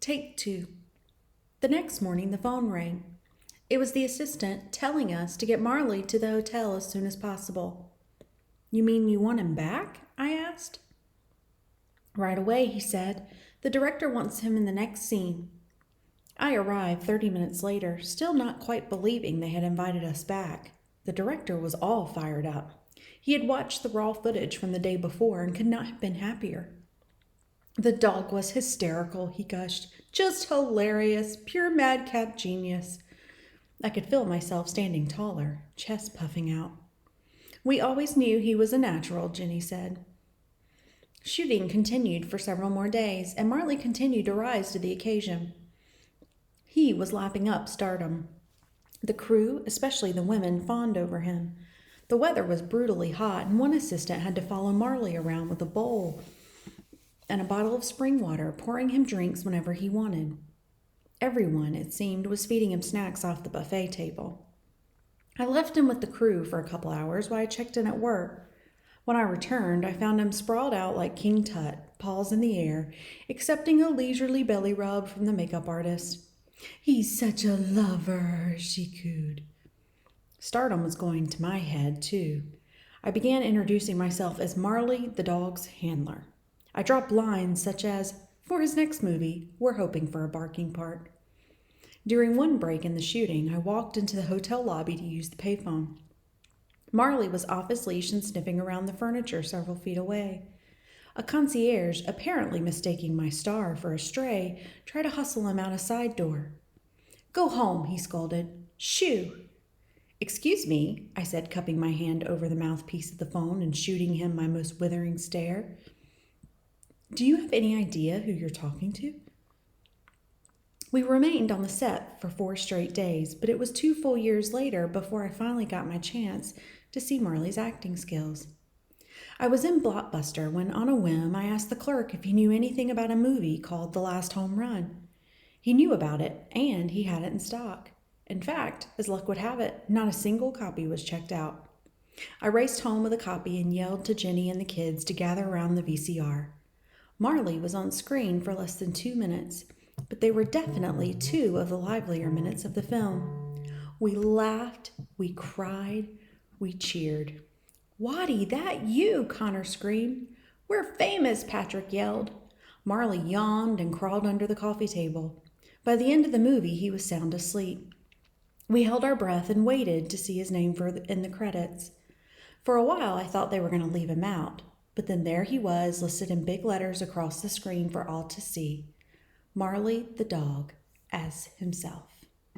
Take 2. The next morning, the phone rang. It was the assistant telling us to get Marley to the hotel as soon as possible. You mean you want him back? I asked. Right away, he said. The director wants him in the next scene. I arrived 30 minutes later, still not quite believing they had invited us back. The director was all fired up. He had watched the raw footage from the day before and could not have been happier. The dog was hysterical, he gushed. Just hilarious, pure madcap genius. I could feel myself standing taller, chest puffing out. We always knew he was a natural, Jenny said. Shooting continued for several more days, and Marley continued to rise to the occasion. He was lapping up stardom. The crew, especially the women, fawned over him. The weather was brutally hot, and one assistant had to follow Marley around with a bowl and a bottle of spring water, pouring him drinks whenever he wanted. Everyone, it seemed, was feeding him snacks off the buffet table. I left him with the crew for a couple hours while I checked in at work. When I returned, I found him sprawled out like King Tut, paws in the air, accepting a leisurely belly rub from the makeup artist. He's such a lover, she cooed. Stardom was going to my head, too. I began introducing myself as Marley, the dog's handler. I dropped lines such as, for his next movie, we're hoping for a barking part. During one break in the shooting, I walked into the hotel lobby to use the payphone. Marley was off his leash and sniffing around the furniture several feet away. A concierge, apparently mistaking my star for a stray, tried to hustle him out a side door. Go home, he scolded. Shoo! Excuse me, I said, cupping my hand over the mouthpiece of the phone and shooting him my most withering stare. Do you have any idea who you're talking to? We remained on the set for 4 straight days, but it was 2 full years later before I finally got my chance to see Marley's acting skills. I was in Blockbuster when, on a whim, I asked the clerk if he knew anything about a movie called The Last Home Run. He knew about it, and he had it in stock. In fact, as luck would have it, not a single copy was checked out. I raced home with a copy and yelled to Jenny and the kids to gather around the VCR. Marley was on screen for less than 2 minutes, but they were definitely 2 of the livelier minutes of the film. We laughed, we cried, we cheered. Waddy, that you, Connor screamed. We're famous, Patrick yelled. Marley yawned and crawled under the coffee table. By the end of the movie, he was sound asleep. We held our breath and waited to see his name in the credits. For a while, I thought they were going to leave him out, but then there he was, listed in big letters across the screen for all to see. Marley the dog, as himself.